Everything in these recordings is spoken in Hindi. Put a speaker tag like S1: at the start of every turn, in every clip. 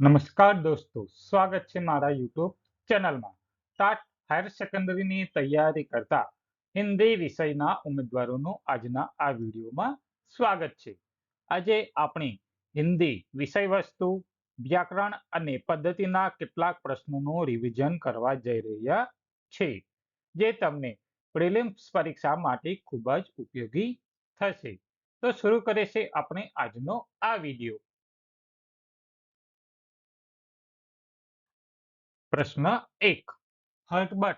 S1: નમસ્કાર દોસ્તો, સ્વાગત છે મારા યુટ્યુબ ચેનલમાં. ટાટ હાયર સેકન્ડરીની તૈયારી કરતા હિન્દી વિષયના ઉમેદવારોનું આજના આ વિડીયોમાં સ્વાગત છે. આજે આપણે હિન્દી વિષય વસ્તુ, વ્યાકરણ અને પદ્ધતિના કેટલાક પ્રશ્નોનું રિવિઝન કરવા જઈ રહ્યા છે, જે તમને પ્રિલિમ્સ પરીક્ષા માટે ખૂબ જ ઉપયોગી થશે. તો શરૂ કરે છે આપણે આજનો આ વિડીયો. प्रश्न 1. हर्बट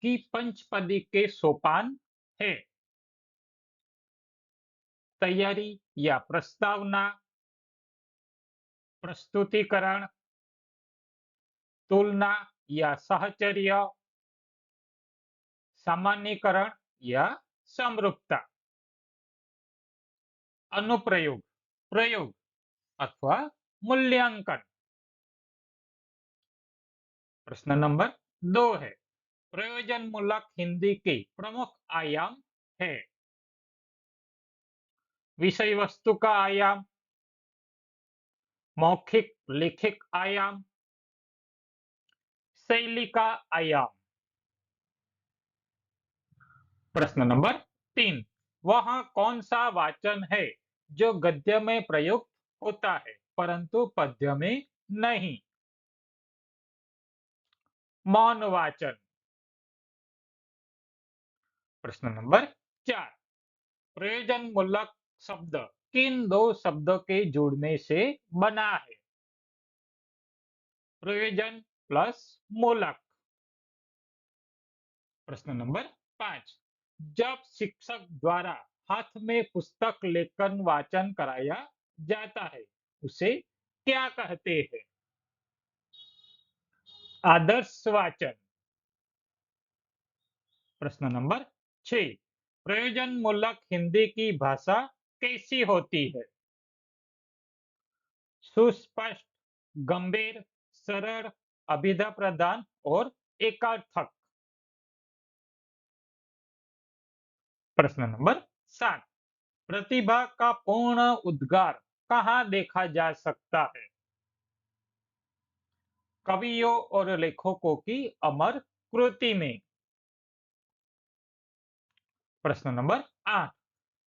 S1: की पंचपदी के सोपान है? तैयारी या प्रस्तावना, प्रस्तुतिकरण, तुलना या साहचर्य, सामान्यकरण या समरूपता, अनुप्रयोग, प्रयोग अथवा मूल्यांकन. प्रश्न नंबर 2 है, प्रयोजन मूलक हिंदी के प्रमुख आयाम है? विषय वस्तु का आयाम, मौखिक लेखिक आयाम, शैली का आयाम. प्रश्न नंबर 3, वह कौन सा वाचन है जो गद्य में प्रयुक्त होता है परंतु पद्य में नहीं? मौन वाचन. प्रश्न नंबर 4, प्रयोजन मूलक शब्द किन दो शब्दों के जोड़ने से बना है? प्रयोजन प्लस मूलक. प्रश्न नंबर 5, जब शिक्षक द्वारा हाथ में पुस्तक लेकर वाचन कराया जाता है उसे क्या कहते हैं? आदर्श वाचन. प्रश्न नंबर 6, प्रयोजन मूलक हिंदी की भाषा कैसी होती है? सुस्पष्ट, गंभीर, सरल, अभिधा प्रधान और एकार्थक. प्रश्न नंबर 7, प्रतिभा का पूर्ण उद्गार कहाँ देखा जा सकता है? कवियों और लेखकों की अमर कृति में. प्रश्न नंबर 8,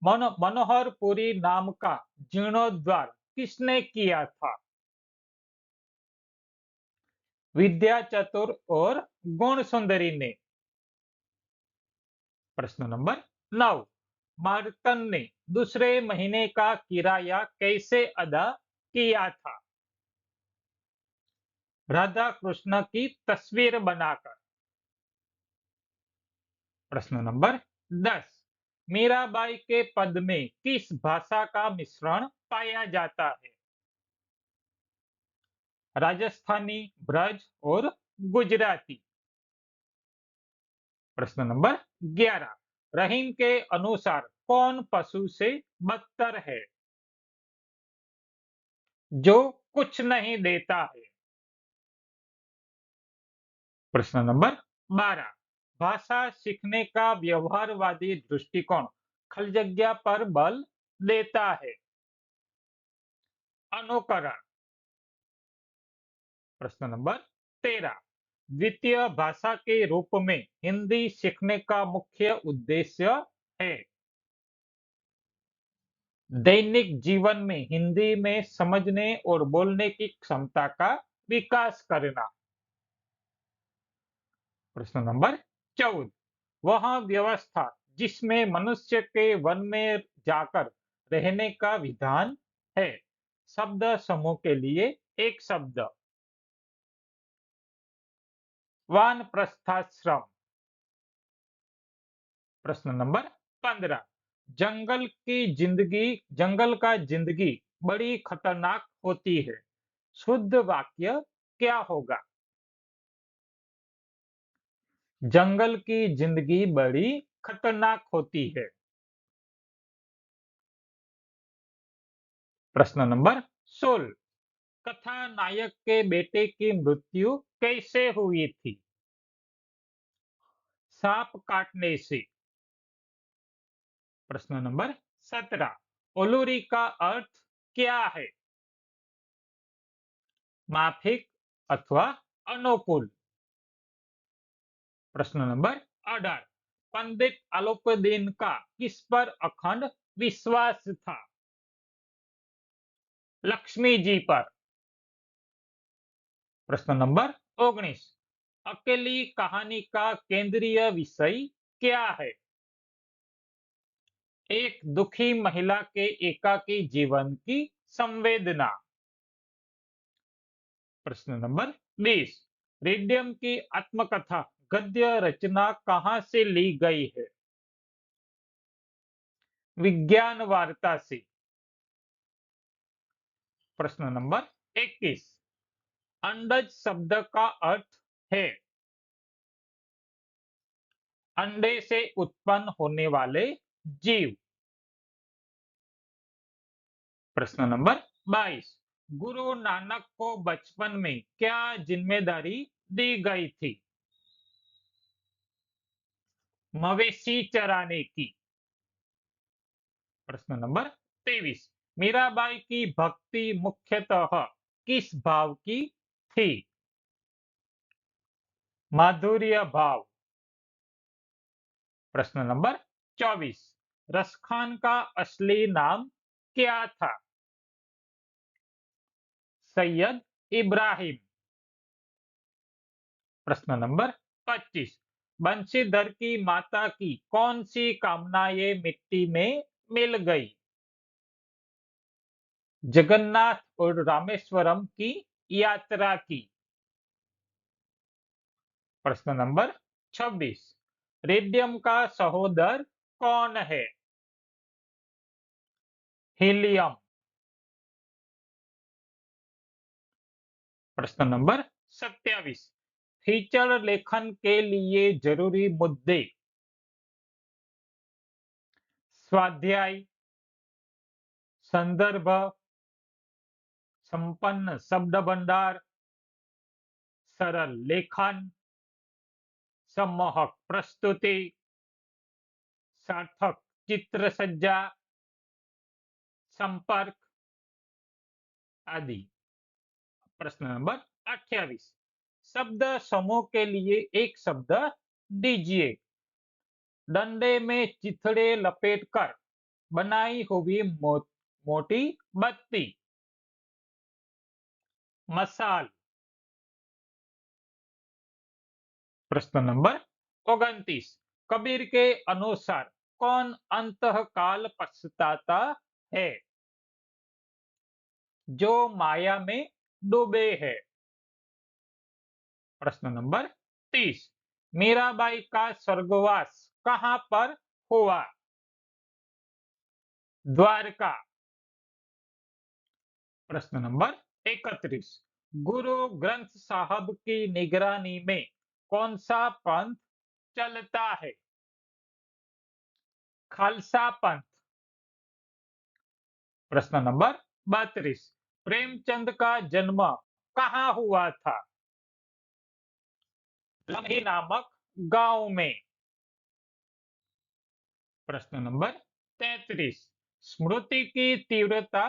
S1: मनोहरपुरी नाम का जीर्णोद्धार किसने किया था? विद्या चतुर और गुण सुंदरी ने. प्रश्न नंबर 9, मार्तन ने दूसरे महीने का किराया कैसे अदा किया था? राधा कृष्ण की तस्वीर बनाकर. प्रश्न नंबर 10, मीराबाई के पद में किस भाषा का मिश्रण पाया जाता है? राजस्थानी, ब्रज और गुजराती. प्रश्न नंबर 11, रहीम के अनुसार कौन पशु से बदतर है? जो कुछ नहीं देता है. प्रश्न नंबर 12, भाषा सीखने का व्यवहारवादी दृष्टिकोण खल जगह पर बल देता है. अनुकरण. प्रश्न नंबर 13, द्वितीय भाषा के रूप में हिंदी सीखने का मुख्य उद्देश्य है? दैनिक जीवन में हिंदी में समझने और बोलने की क्षमता का विकास करना. प्रश्न नंबर 14, वह व्यवस्था जिसमें मनुष्य के वन में जाकर रहने का विधान है? शब्द समूह के लिए एक शब्द. वानप्रस्थाश्रम. प्रश्न नंबर 15, जंगल का जिंदगी बड़ी खतरनाक होती है. शुद्ध वाक्य क्या होगा? जंगल की जिंदगी बड़ी खतरनाक होती है. प्रश्न नंबर 16, कथा नायक के बेटे की मृत्यु कैसे हुई थी? सांप काटने से. प्रश्न नंबर 17, ओलूरी का अर्थ क्या है? माफिक अथवा अनुकूल। प्रश्न नंबर 18, पंडित अलोपदीन का किस पर अखंड विश्वास था? लक्ष्मी जी पर। प्रश्न नंबर 19, अकेली कहानी का केंद्रीय विषय क्या है? एक दुखी महिला के एकाकी जीवन की संवेदना। प्रश्न नंबर 20, रेडियम की आत्मकथा गद्य रचना कहां से ली गई है? विज्ञान वार्ता से। प्रश्न नंबर 21, अंडज शब्द का अर्थ है? अंडे से उत्पन्न होने वाले जीव। प्रश्न नंबर 22, गुरु नानक को बचपन में क्या जिम्मेदारी दी गई थी? मवेशी चराने की। प्रश्न नंबर 23, मीराबाई की भक्ति मुख्यतः किस भाव की थी? माधुर्य भाव। प्रश्न नंबर 24, रसखान का असली नाम क्या था? सैयद इब्राहिम। प्रश्न नंबर 25, बंशीधर की माता की कौन सी कामनाएं मिट्टी में मिल गई? जगन्नाथ और रामेश्वरम की यात्रा की। प्रश्न नंबर 26, रेडियम का सहोदर कौन है? हीलियम। प्रश्न नंबर 27, फीचर लेखन के लिए जरूरी मुद्दे। स्वाध्याय, संदर्भ, संपन्न शब्द भंडार, सरल लेखन, सम्मोहक प्रस्तुति, सार्थक चित्र सज्जा, संपर्क आदि। प्रश्न नंबर 28, शब्द समूह के लिए एक शब्द दीजिए। डंडे में चिथड़े लपेटकर बनाई हुई मोटी बत्ती। मसाल। प्रश्न नंबर 29, कबीर के अनुसार कौन अंतकाल पछताता है? जो माया में डूबे है। प्रश्न नंबर 30, मीराबाई का स्वर्गवास कहां पर हुआ? द्वारका। प्रश्न नंबर 31, गुरु ग्रंथ साहब की निगरानी में कौन सा पंथ चलता है? खालसा पंथ। प्रश्न नंबर 32, प्रेमचंद का जन्म कहाँ हुआ था? लम्ही नामक गांव में। प्रश्न नंबर 33, स्मृति की तीव्रता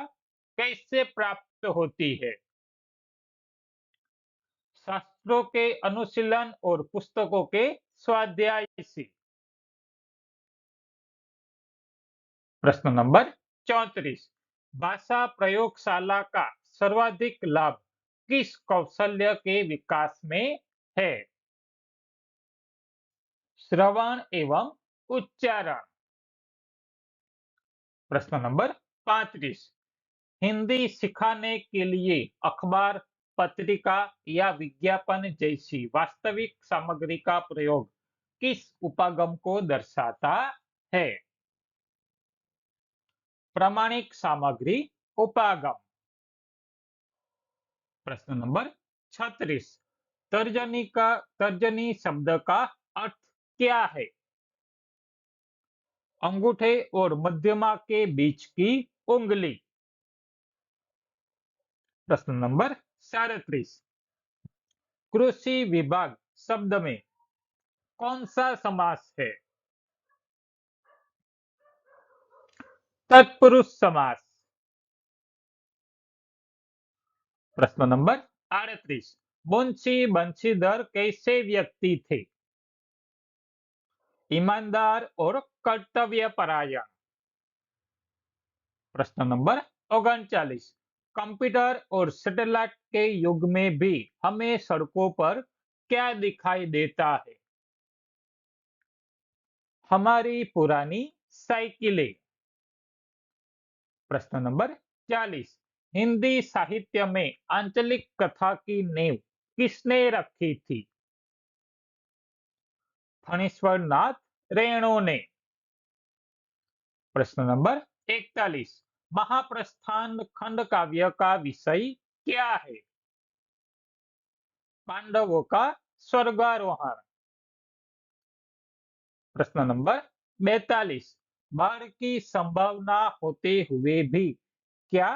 S1: कैसे प्राप्त होती है? शास्त्रों के अनुशीलन और पुस्तकों के स्वाध्याय से। प्रश्न नंबर 34, भाषा प्रयोगशाला का सर्वाधिक लाभ किस कौशल्य के विकास में है? श्रवण एवं उच्चारण। प्रश्न नंबर 35, हिंदी सिखाने के लिए अखबार, पत्रिका या विज्ञापन जैसी वास्तविक सामग्री का प्रयोग किस उपागम को दर्शाता है? प्रामाणिक सामग्री उपागम। प्रश्न नंबर 36, तर्जनी शब्द का अर्थ क्या है? अंगूठे और मध्यमा के बीच की उंगली। प्रश्न नंबर 37, कृषि विभाग शब्द में कौन सा समास है? तत्पुरुष समास। प्रश्न नंबर 38 मुंशी बंशीधर कैसे व्यक्ति थे? ईमानदार और कर्तव्य परायण। प्रश्न नंबर 39 कंप्यूटर और सैटेलाइट के युग में भी हमें सड़कों पर क्या दिखाई देता है? हमारी पुरानी साइकिलें। प्रश्न नंबर 40 हिंदी साहित्य में आंचलिक कथा की नींव किसने रखी थी? फणीश्वर नाथ रेणु ने। प्रश्न नंबर 41 महाप्रस्थान खंड काव्य का विषय क्या है? पांडवों का स्वर्गारोहण। प्रश्न नंबर 42 बाढ़ की संभावना होते हुए भी क्या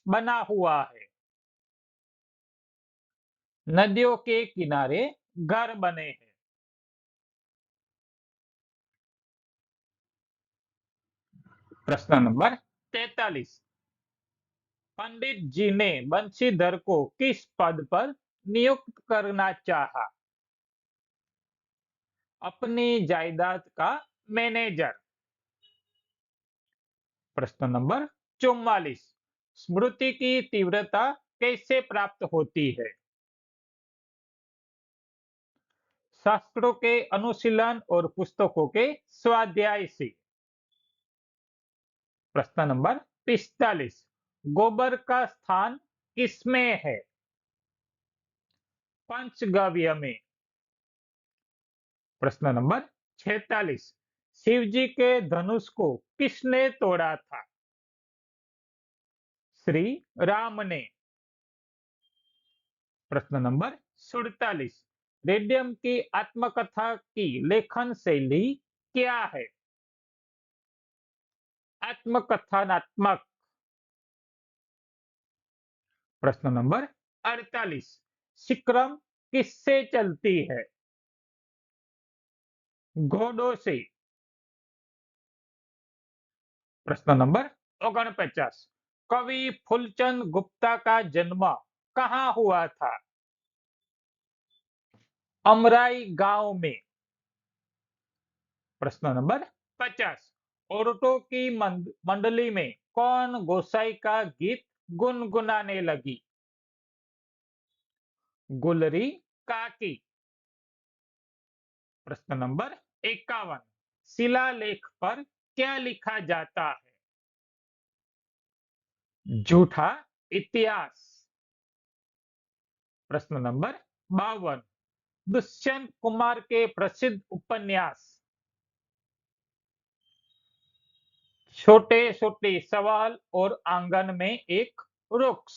S1: बना हुआ है? नदियों के किनारे घर बने हैं। प्रश्न नंबर 43 पंडित जी ने बंशीधर को किस पद पर नियुक्त करना चाहा? अपनी जायदाद का मैनेजर। प्रश्न नंबर 44 स्मृति की तीव्रता कैसे प्राप्त होती है? शास्त्रों के अनुशीलन और पुस्तकों के स्वाध्याय से। प्रश्न नंबर 45 गोबर का स्थान किसमें है? पंचगव्य में। प्रश्न नंबर 46 शिवजी के धनुष को किसने तोड़ा था? श्री राम ने। प्रश्न नंबर 47 रेडियम की आत्मकथा की लेखन शैली क्या है? आत्मकथनात्मक। प्रश्न नंबर 48 शिक्रम किससे चलती है? घोड़ों से। प्रश्न नंबर 49 कवि फूलचंद गुप्ता का जन्म कहाँ हुआ था? अमराई गांव में। प्रश्न नंबर 50 औरतों की मंडली में कौन गोसाई का गीत गुनगुनाने लगी? गुलरी काकी। प्रश्न नंबर 51 शिलालेख पर क्या लिखा जाता है? झूठा इतिहास। प्रश्न नंबर 52 दुष्यंत कुमार के प्रसिद्ध उपन्यास छोटे छोटे सवाल और आंगन में एक वृक्ष।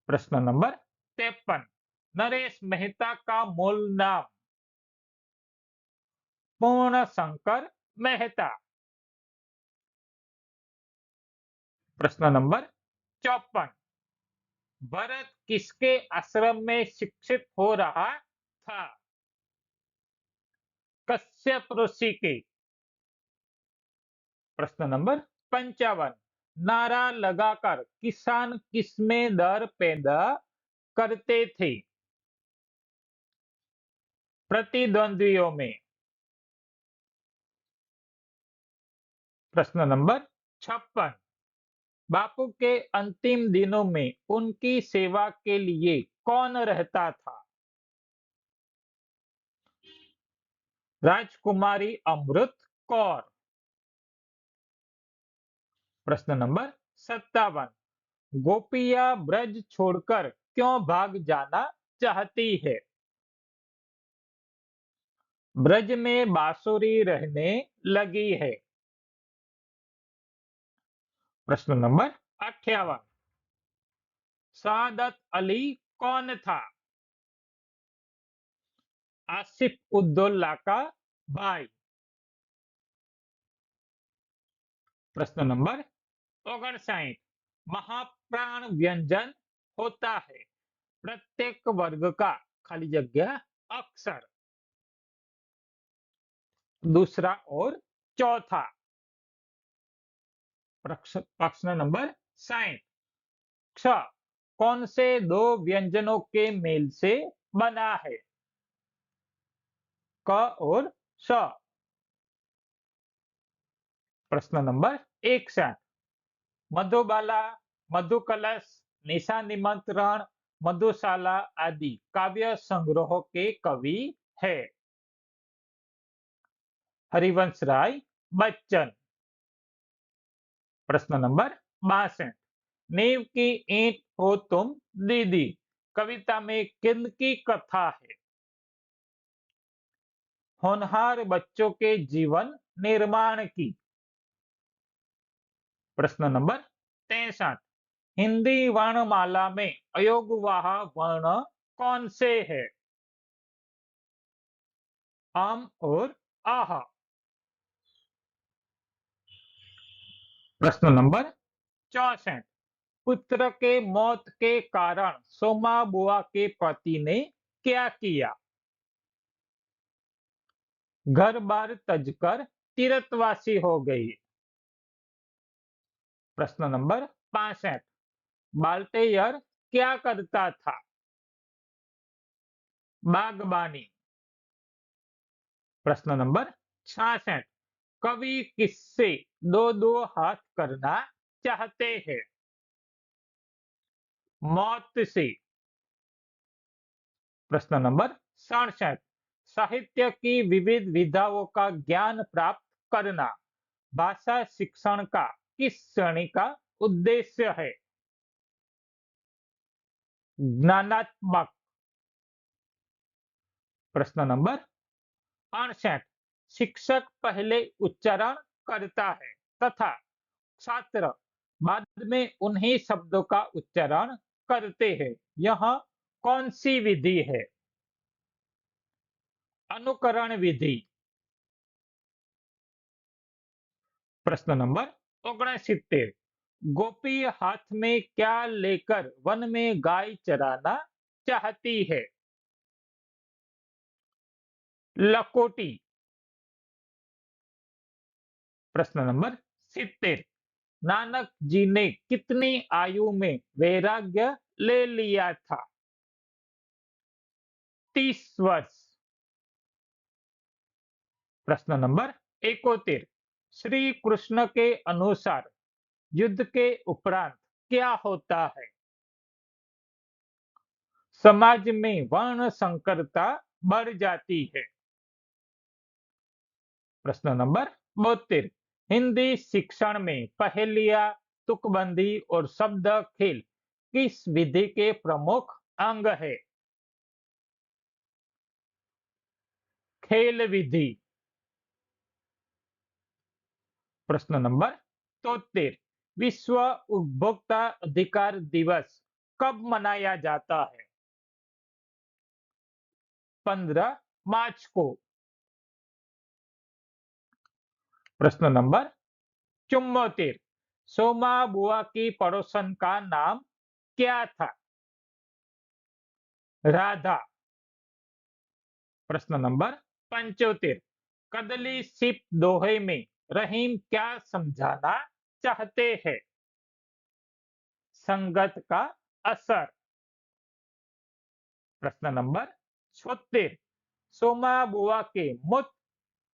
S1: प्रश्न नंबर 53 नरेश मेहता का मूल नाम? पूर्ण शंकर मेहता। प्रश्न नंबर 54 भरत किसके आश्रम में शिक्षित हो रहा था? कश्यप ऋषि के। प्रश्न नंबर 55 नारा लगाकर किसान किसमें दर पैदा करते थे? प्रतिद्वंद्वियों में। प्रश्न नंबर 56 बापू के अंतिम दिनों में उनकी सेवा के लिए कौन रहता था? राजकुमारी अमृत कौर। प्रश्न नंबर 57 गोपिया ब्रज छोड़कर क्यों भाग जाना चाहती है? ब्रज में बांसुरी रहने लगी है। प्रश्न नंबर 58 सादत अली कौन था? आसिफ उद्दौला का भाई। प्रश्न नंबर 59 महाप्राण व्यंजन होता है प्रत्येक वर्ग का खाली जगह अक्षर। दूसरा और चौथा। प्रश्न नंबर 60 क्ष कौन से दो व्यंजनों के मेल से बना है? क और स। प्रश्न नंबर 61। मधुबाला, मधुकलश, निशा निमंत्रण, मधुशाला आदि काव्य संग्रहों के कवि है? हरिवंश राय बच्चन। प्रश्न नंबर 62। नींव की ईंट हो तुम दीदी कविता में किनकी कथा है? होनहार बच्चों के जीवन निर्माण की। प्रश्न नंबर 63। हिंदी वर्णमाला में अयोगवाह वर्ण कौन से है? अम और आह। प्रश्न नंबर 64। पुत्र के मौत के कारण सोमा बुआ के पति ने क्या किया? घर बार तजकर तीर्थवासी हो गई। प्रश्न नंबर 65। बाल्टेयर क्या करता था? बागबानी। प्रश्न नंबर 66। कवि किससे दो दो हाथ करना चाहते हैं? मौत से। प्रश्न नंबर 67। साहित्य की विविध विधाओं का ज्ञान प्राप्त करना भाषा शिक्षण का किस श्रेणी का उद्देश्य है? ज्ञानात्मक। प्रश्न नंबर 68। शिक्षक पहले उच्चारण करता है तथा छात्र बाद में उन्हीं शब्दों का उच्चारण करते हैं। यह कौन सी विधि है? अनुकरण विधि। प्रश्न नंबर 69। गोपी हाथ में क्या लेकर वन में गाय चराना चाहती है? लकोटी। प्रश्न नंबर 70। नानक जी ने कितनी आयु में वैराग्य ले लिया था? 30 वर्ष। प्रश्न नंबर 71। श्री कृष्ण के अनुसार युद्ध के उपरांत क्या होता है? समाज में वर्ण संकरता बढ़ जाती है। प्रश्न नंबर 72। हिंदी शिक्षण में पहेलियां, तुकबंदी और शब्द खेल किस विधि के प्रमुख अंग है? खेल विधि। प्रश्न नंबर 73। विश्व उपभोक्ता अधिकार दिवस कब मनाया जाता है? 15 मार्च को। प्रश्न नंबर 74। सोमा बुआ की पड़ोसन का नाम क्या था? राधा। प्रश्न नंबर 75। कदली सिप दोहे में रहीम क्या समझाना चाहते हैं? संगत का असर। प्रश्न नंबर 76। सोमा बुआ के मुत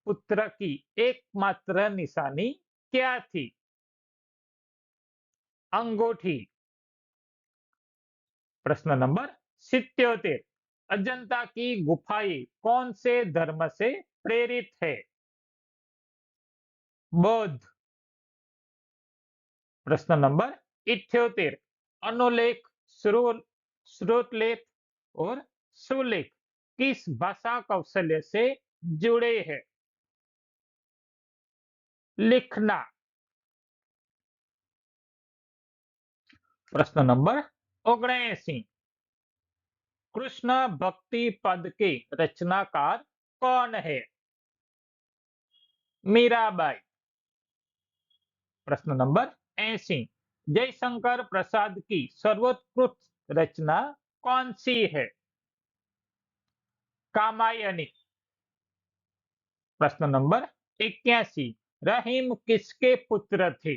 S1: पुत्र की एकमात्र निशानी क्या थी? अंगूठी। प्रश्न नंबर 77। अजंता की गुफाएं कौन से धर्म से प्रेरित है? बौद्ध। प्रश्न नंबर 78। अनुलेख, श्रोतलेख और सुलेख किस भाषा कौशल्य से जुड़े हैं? लिखना। प्रश्न नंबर 79। कृष्ण भक्ति पद के रचनाकार कौन है? मीराबाई। प्रश्न नंबर 80। जयशंकर प्रसाद की सर्वोत्कृष्ट रचना कौन सी है? कामायनी। प्रश्न नंबर 81। रहीम किसके पुत्र थे?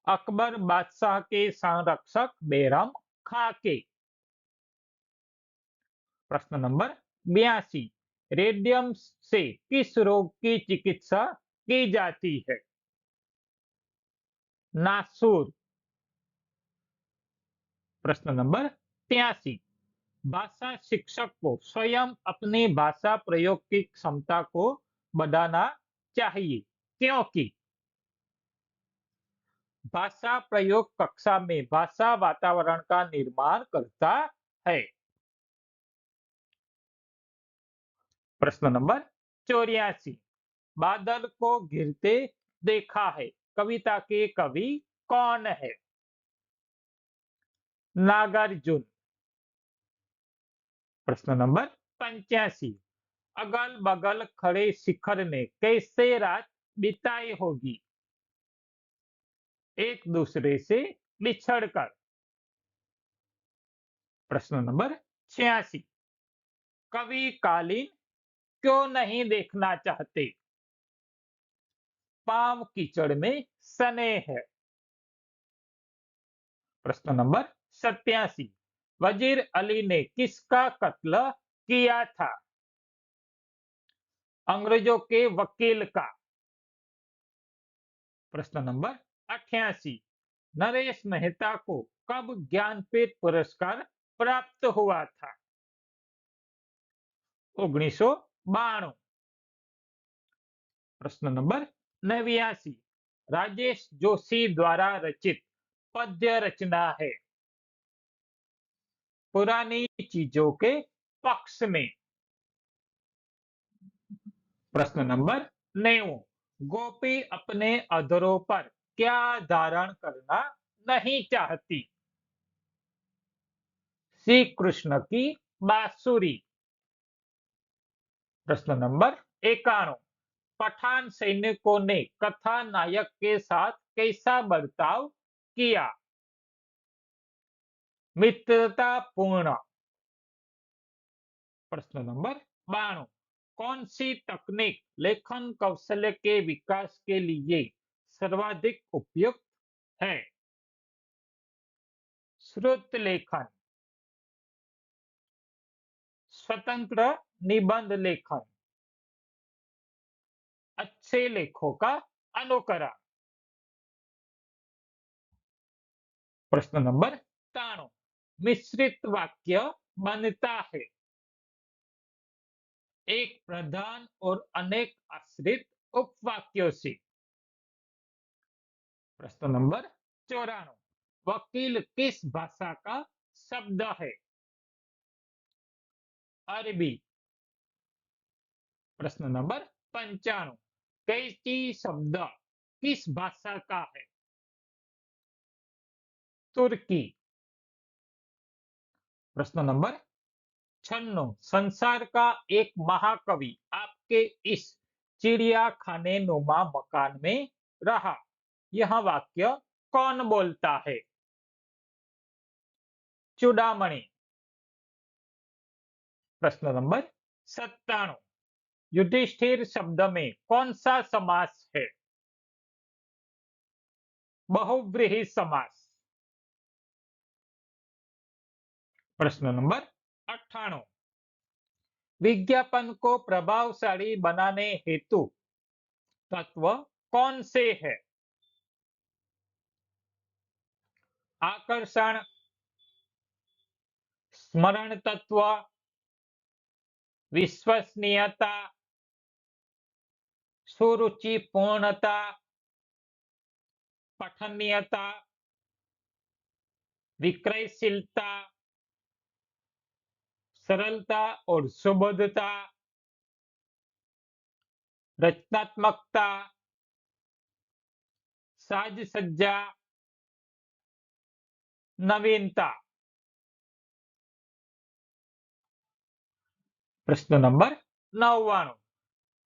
S1: अकबर बादशाह के संरक्षक बैरम खां के। प्रश्न नंबर 82, रेडियम से किस रोग की चिकित्सा की जाती है? नासूर। प्रश्न नंबर 83, भाषा शिक्षक को स्वयं अपनी भाषा प्रयोग की क्षमता को बढ़ाना चाहिए, क्योंकि भाषा प्रयोग कक्षा में भाषा वातावरण का निर्माण करता है। प्रश्न नंबर 84, बादल को घिरते देखा है कविता के कवि कौन है? नागार्जुन। प्रश्न नंबर 85, अगल बगल खड़े शिखर ने कैसे रात बिताई होगी? एक दूसरे से बिछड़कर। प्रश्न नंबर 86, कवि कालीन क्यों नहीं देखना चाहते? पांव कीचड़ में सने हैं। प्रश्न नंबर 87, वजीर अली ने किसका कत्ल किया था? अंग्रेजों के वकील का। प्रश्न नंबर 88, नरेश मेहता को कब ज्ञानपीठ पुरस्कार प्राप्त हुआ था? 1992। प्रश्न नंबर 89, राजेश जोशी द्वारा रचित पद्य रचना है? पुरानी चीजों के पक्ष में। प्रश्न नंबर 90, गोपी अपने अधरों पर क्या धारण करना नहीं चाहती? श्री कृष्ण की बांसुरी। प्रश्न नंबर 91, पठान सैनिकों ने कथानायक के साथ कैसा बर्ताव किया? मित्रतापूर्ण। प्रश्न नंबर 92, कौन सी तकनीक लेखन कौशल्य के विकास के लिए सर्वाधिक उपयुक्त है? श्रुत लेखन। स्वतंत्र निबंध लेखन। अच्छे लेखों का अनुकरण। प्रश्न नंबर 93, मिश्रित वाक्य बनता है? एक प्रधान और अनेक आश्रित उपवाक्यों से। प्रश्न नंबर 94, वकील किस भाषा का शब्द है? अरबी। प्रश्न नंबर 95, कैची शब्द किस भाषा का है? तुर्की। प्रश्न नंबर 96, संसार का एक महाकवि आपके इस चिड़ियाखाने नुमा मकान में रहा, यह वाक्य कौन बोलता है? चूड़ामणि। प्रश्न नंबर 97, युधिष्ठिर शब्द में कौन सा समास है? बहुव्रीहि समास। प्रश्न नंबर 98, विज्ञापन को प्रभावशाली बनाने हेतु तत्व कौन से है? आकर्षण, स्मरण तत्व, विश्वसनीयता, सुरुचिपूर्णता, पठनीयता, विक्रयशीलता, सरलता और सुबोधता, रचनात्मकता, साज सज्जा, नवीनता। प्रश्न नंबर 99,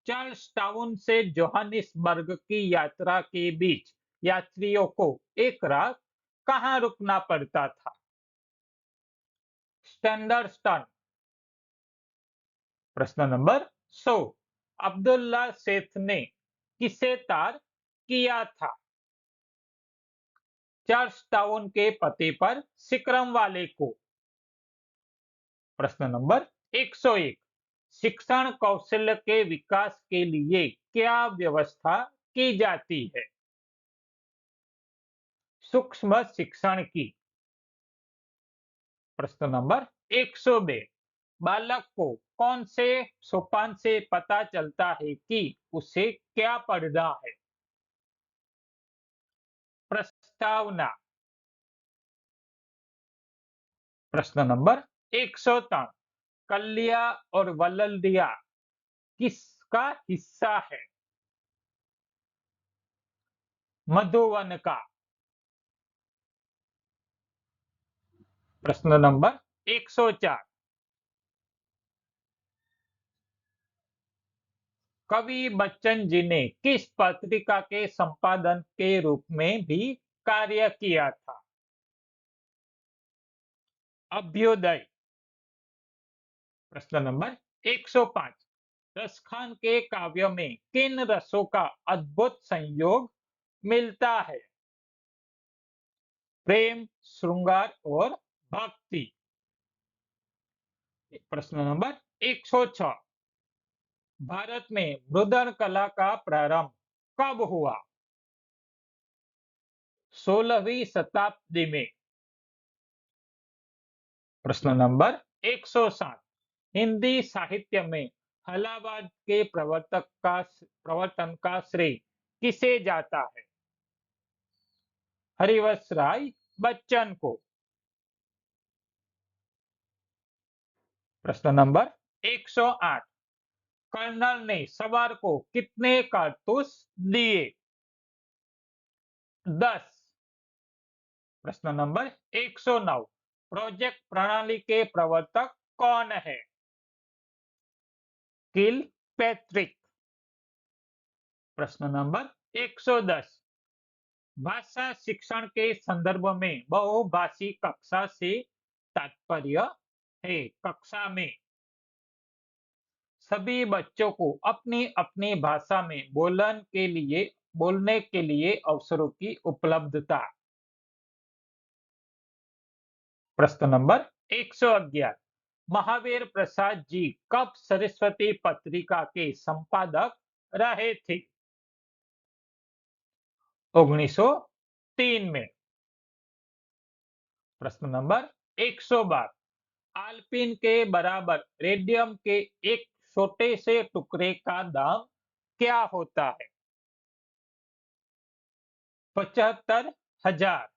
S1: चार्ल्स टाउन से जोहानिसबर्ग की यात्रा के बीच यात्रियों को एक रात कहां रुकना पड़ता था? स्टैंडर्डस्टन। प्रश्न नंबर 100, अब्दुल्ला सेठ ने किसे तार किया था? चर्च टाउन के पते पर सिकरम वाले को। प्रश्न नंबर 101, शिक्षण कौशल्य के विकास के लिए क्या व्यवस्था की जाती है? सूक्ष्म शिक्षण की। प्रश्न नंबर 102, बालक को कौन से सोपान से पता चलता है कि उसे क्या पढ़ना है? प्रस्तावना। प्रश्न नंबर 103, कलिया और वलदिया किसका हिस्सा है? मधुवन का। प्रश्न नंबर 104, कवि बच्चन जी ने किस पत्रिका के संपादन के रूप में भी कार्य किया था? अभ्युदय। प्रश्न नंबर 105, रसखान के काव्य में किन रसों का अद्भुत संयोग मिलता है? प्रेम, श्रृंगार और भक्ति। प्रश्न नंबर 106, भारत में मुद्रण कला का प्रारंभ कब हुआ? 16वीं शताब्दी में। प्रश्न नंबर 107, हिंदी साहित्य में हलावाद के प्रवर्तन का श्रेय किसे जाता है? हरिवंश राय बच्चन को। प्रश्न नंबर 108, कर्नल ने सवार को कितने कारतूस दिए? 10। प्रश्न नंबर 109, प्रोजेक्ट प्रणाली के प्रवर्तक कौन है? किल पैट्रिक। प्रश्न नंबर 110, भाषा शिक्षण के संदर्भ में बहुभाषी कक्षा से तात्पर्य है कक्षा में सभी बच्चों को अपनी अपनी भाषा में बोलने के लिए अवसरों की उपलब्धता। प्रश्न नंबर 111, महावीर प्रसाद जी कब सरस्वती पत्रिका के संपादक रहे थे? 1903 में। प्रश्न नंबर 112, आल्पिन के बराबर रेडियम के एक छोटे से टुकड़े का दाम क्या होता है? 75,000।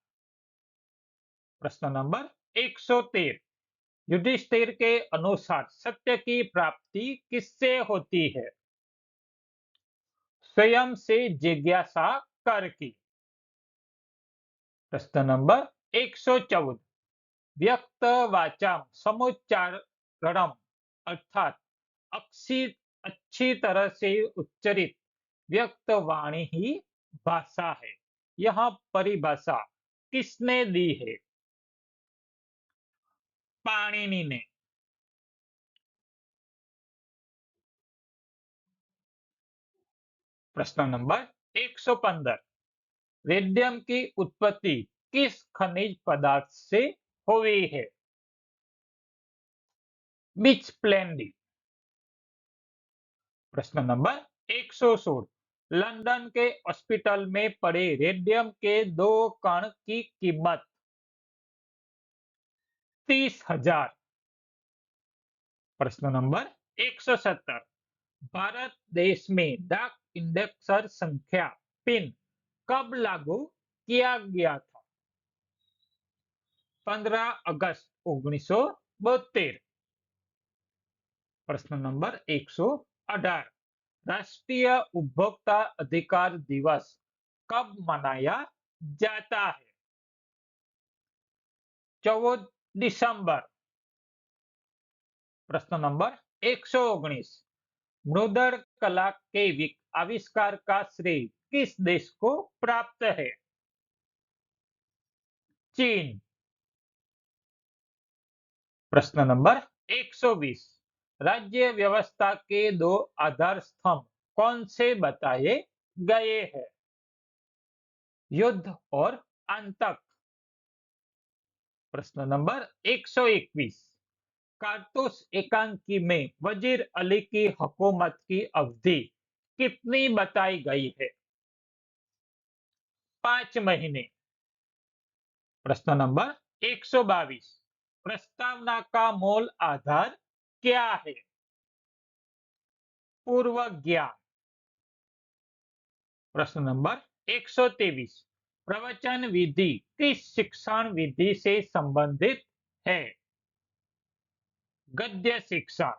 S1: प्रश्न नंबर 113, युधिष्ठिर के अनुसार सत्य की प्राप्ति किससे होती है? स्वयं से जिज्ञासा करके। प्रश्न नंबर 114, व्यक्तवाचाम समुच्चारणम अर्थात अच्छी तरह से उच्चरित व्यक्तवाणी ही भाषा है। यह परिभाषा किसने दी है? पाणिनि ने। प्रश्न नंबर 115, रेडियम की उत्पत्ति किस खनिज पदार्थ से हुई है? बिचप्लेंडी। प्रश्न नंबर 116, लंदन के हॉस्पिटल में पड़े रेडियम के 2 कण की कीमत 30,000। प्रश्न नंबर 117, भारत देश में डाक इंडेक्सर संख्या पिन कब लागू किया गया था? 15 अगस्त 1972। प्रश्न नंबर 118, राष्ट्रीय उपभोक्ता अधिकार दिवस कब मनाया जाता है? 14 दिसंबर। प्रश्न नंबर 119, मुद्रण कला के आविष्कार का श्रेय किस देश को प्राप्त है? चीन। प्रश्न नंबर 120, राज्य व्यवस्था के 2 आधार स्तंभ कौन से बताए गए हैं? युद्ध और आंतक। प्रश्न नंबर 121, कारतूस एकांकी में वजीर अली की हुकूमत की अवधि कितनी बताई गई है? 5 महीने। प्रश्न नंबर 122, प्रस्तावना का मूल आधार क्या है? पूर्व ज्ञान। प्रश्न नंबर 123, प्रवचन विधि किस शिक्षण विधि से संबंधित है? गद्य शिक्षण।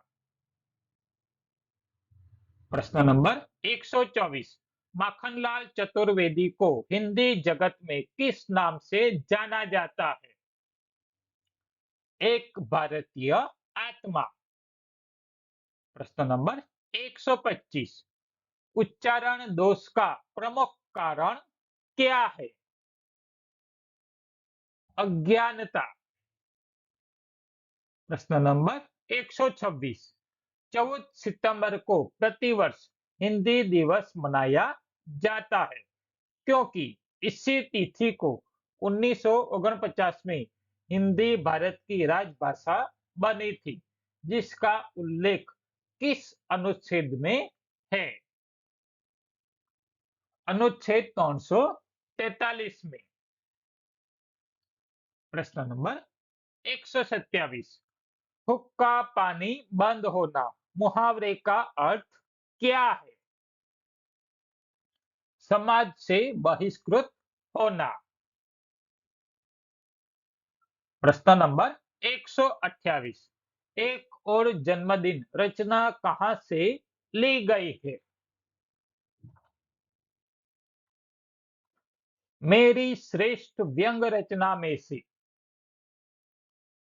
S1: प्रश्न नंबर 124, माखनलाल चतुर्वेदी को हिंदी जगत में किस नाम से जाना जाता है? एक भारतीय आत्मा। प्रश्न नंबर 125, उच्चारण दोष का प्रमुख कारण क्या है? अज्ञानता। प्रश्न नंबर 126, 14 सितंबर को प्रतिवर्ष हिंदी दिवस मनाया जाता है क्योंकि इसी तिथि को 1949 में हिंदी भारत की राजभाषा बनी थी, जिसका उल्लेख किस अनुच्छेद में है? अनुच्छेद 343 में। प्रश्न नंबर 127, हुक्का पानी बंद होना मुहावरे का अर्थ क्या है? समाज से बहिष्कृत होना। प्रश्न नंबर 128, एक और जन्मदिन रचना कहां से ली गई है? मेरी श्रेष्ठ व्यंग रचना में से।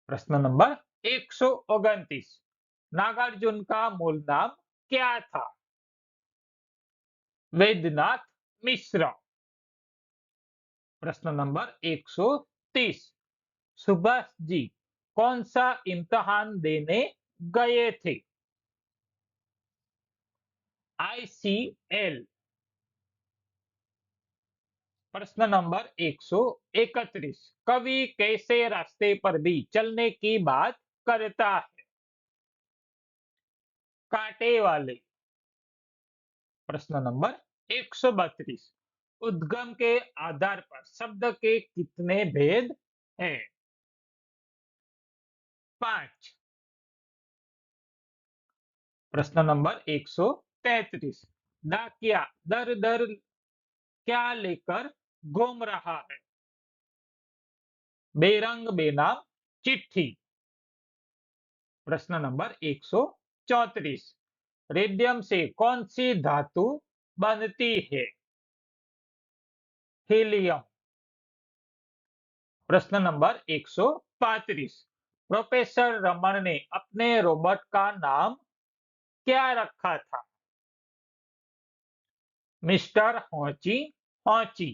S1: प्रश्न नंबर 129, नागार्जुन का मूल नाम क्या था? वैद्यनाथ मिश्र। प्रश्न नंबर 130, सुभाष जी कौन सा इम्तिहान देने गए थे? ICL। प्रश्न नंबर 131, कवि कैसे रास्ते पर भी चलने की बात करता है? कांटे वाले। प्रश्न नंबर 132, उद्गम के आधार पर शब्द के कितने भेद हैं? 5। प्रश्न नंबर 133, डाकिया दर दर क्या लेकर घूम रहा है? बेरंग बेनाम चिट्ठी। प्रश्न नंबर 134, रेडियम से कौन सी धातु बनती है? हीलियम। प्रश्न नंबर 135, प्रोफेसर रमन ने अपने रोबोट का नाम क्या रखा था? मिस्टर हॉची हॉची।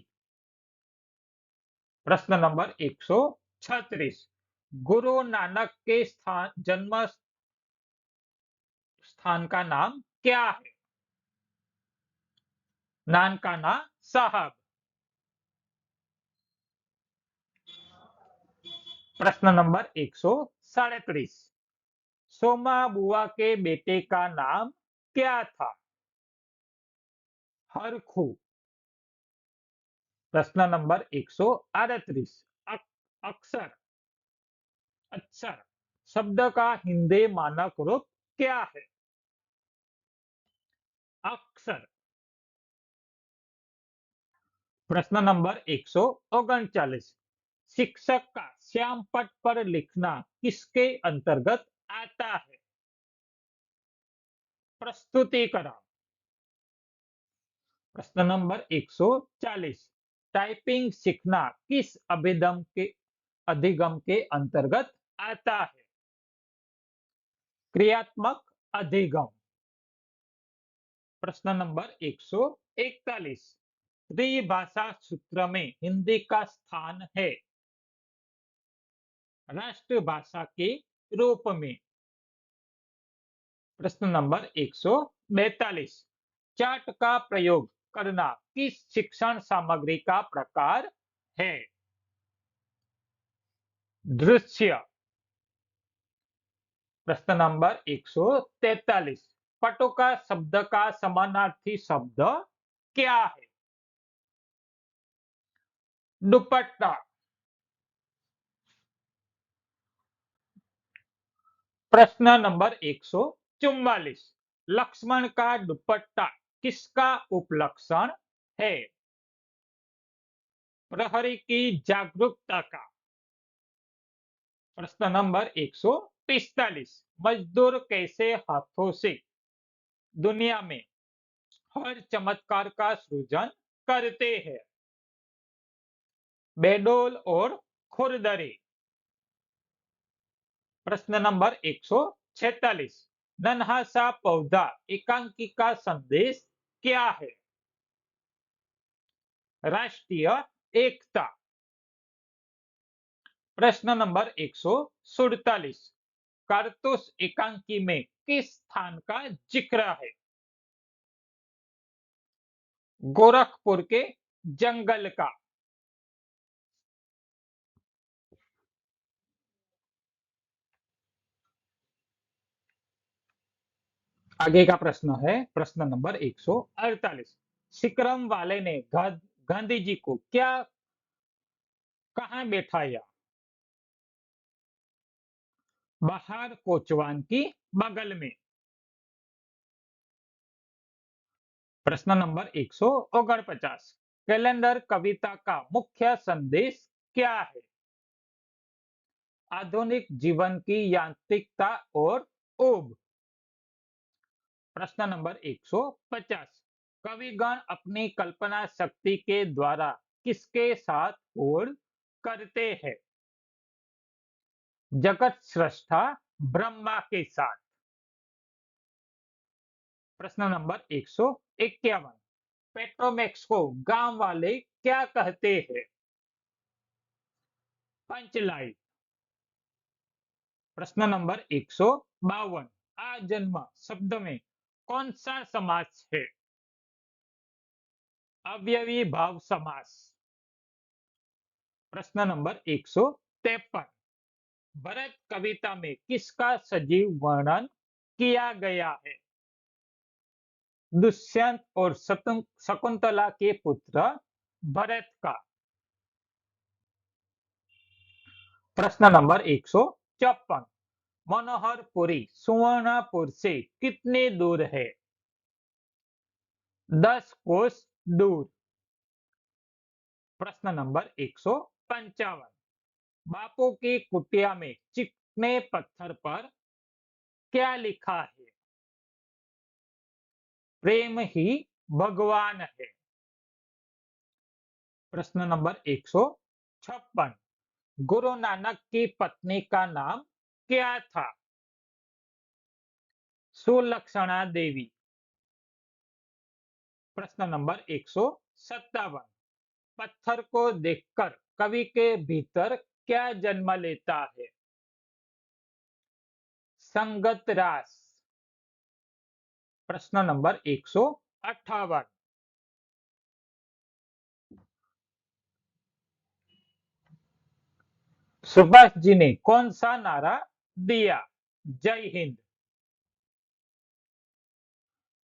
S1: प्रश्न नंबर 136, गुरु नानक के जन्म स्थान का नाम क्या है? नानकाना साहब। प्रश्न नंबर 137, सोमा बुआ के बेटे का नाम क्या था? हरखू। प्रश्न नंबर 138, अक्सर अक्षर शब्द का हिंदी मानक रूप क्या है? अक्षर। प्रश्न नंबर 139, शिक्षक का श्याम पट पर लिखना किसके अंतर्गत आता है? प्रस्तुतिकरण। प्रश्न नंबर 140, टाइपिंग सीखना किस अधिगम के अंतर्गत आता है? क्रियात्मक अधिगम। प्रश्न नंबर 141, त्रिभाषा सूत्र में हिंदी का स्थान है? राष्ट्रभाषा के रूप में। प्रश्न नंबर 142, चार्ट का प्रयोग करना किस शिक्षण सामग्री का प्रकार है? दृश्य। प्रश्न नंबर 143, पटुका शब्द का समानार्थी शब्द क्या है? दुपट्टा। प्रश्न नंबर 144, लक्ष्मण का दुपट्टा किसका उपलक्षण है? प्रहरी की जागरूकता का। प्रश्न नंबर 145, मजदूर कैसे हाथों से दुनिया में हर चमत्कार का सृजन करते हैं? बेडोल और खुरदरी। प्रश्न नंबर 146, नन्हा सा पौधा एकांकी का संदेश क्या है? राष्ट्रीय एकता। प्रश्न नंबर 147, कारतूस एकांकी में किस स्थान का जिक्र है? गोरखपुर के जंगल का। आगे का प्रश्न है प्रश्न नंबर 148, सिकरम वाले ने गांधी जी को क्या कहां बैठाया? बाहर कोचवान की बगल में। प्रश्न नंबर 149, कैलेंडर कविता का मुख्य संदेश क्या है? आधुनिक जीवन की यांत्रिकता और ऊब। प्रश्न नंबर 150, कविगण अपनी कल्पना शक्ति के द्वारा किसके साथ होड़ करते हैं? जगत सृष्टा ब्रह्मा के साथ। प्रश्न नंबर 151, पेट्रोमैक्स को गांव वाले क्या कहते हैं? पंचलाई। प्रश्न नंबर 152, आजन्म शब्द में कौन सा समास है? अवयवी भाव समास। प्रश्न नंबर 153, भरत कविता में किसका सजीव वर्णन किया गया है? दुष्यंत और शकुंतला के पुत्र भरत का। प्रश्न नंबर 154, मनोहरपुरी सुवर्णपुर से कितने दूर है? 10 कोस दूर। प्रश्न नंबर 155, बापू की कुटिया में चिकने पत्थर पर क्या लिखा है? प्रेम ही भगवान है। प्रश्न नंबर 156, गुरु नानक की पत्नी का नाम क्या था? सुलक्षणा देवी। प्रश्न नंबर 157, पत्थर को देखकर कवि के भीतर क्या जन्म लेता है? संगत रास। प्रश्न नंबर 158, सुभाष जी ने कौन सा नारा दिया? जय हिंद।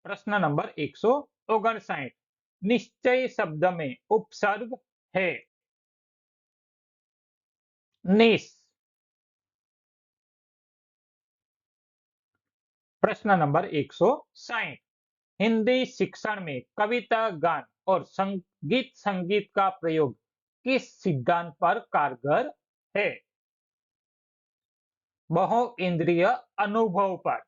S1: प्रश्न नंबर 159, निश्चय शब्द में उपसर्ग है? निस। प्रश्न नंबर 160, हिंदी शिक्षण में कविता गान और संगीत संगीत का प्रयोग किस सिद्धांत पर कारगर है? बहु इंद्रिय अनुभव पर।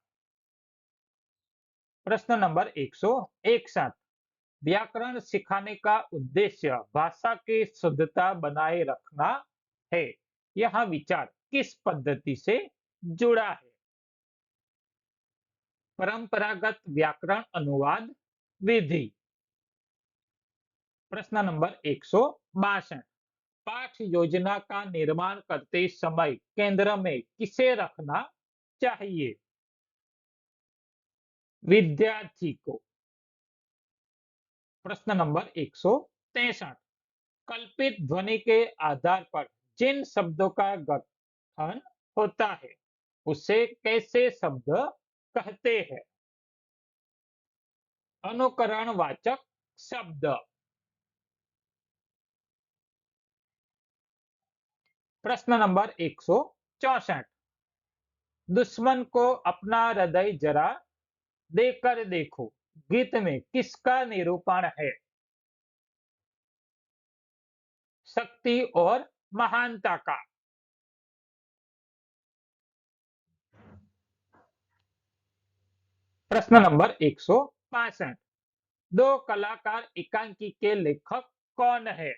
S1: प्रश्न नंबर 161, व्याकरण सिखाने का उद्देश्य भाषा की शुद्धता बनाए रखना है। यह विचार किस पद्धति से जुड़ा है? परंपरागत व्याकरण अनुवाद विधि। प्रश्न नंबर 162, पाठ योजना का निर्माण करते समय केंद्र में किसे रखना चाहिए? विद्यार्थी को। प्रश्न नंबर 163, कल्पित ध्वनि के आधार पर जिन शब्दों का धन होता है उसे कैसे शब्द कहते हैं? अनुकरण वाचक शब्द। प्रश्न नंबर 164। दुश्मन को अपना हृदय जरा देकर देखो गीत में किसका निरूपण है? शक्ति और महानता का। प्रश्न नंबर 165। दो कलाकार एकांकी के लेखक कौन है?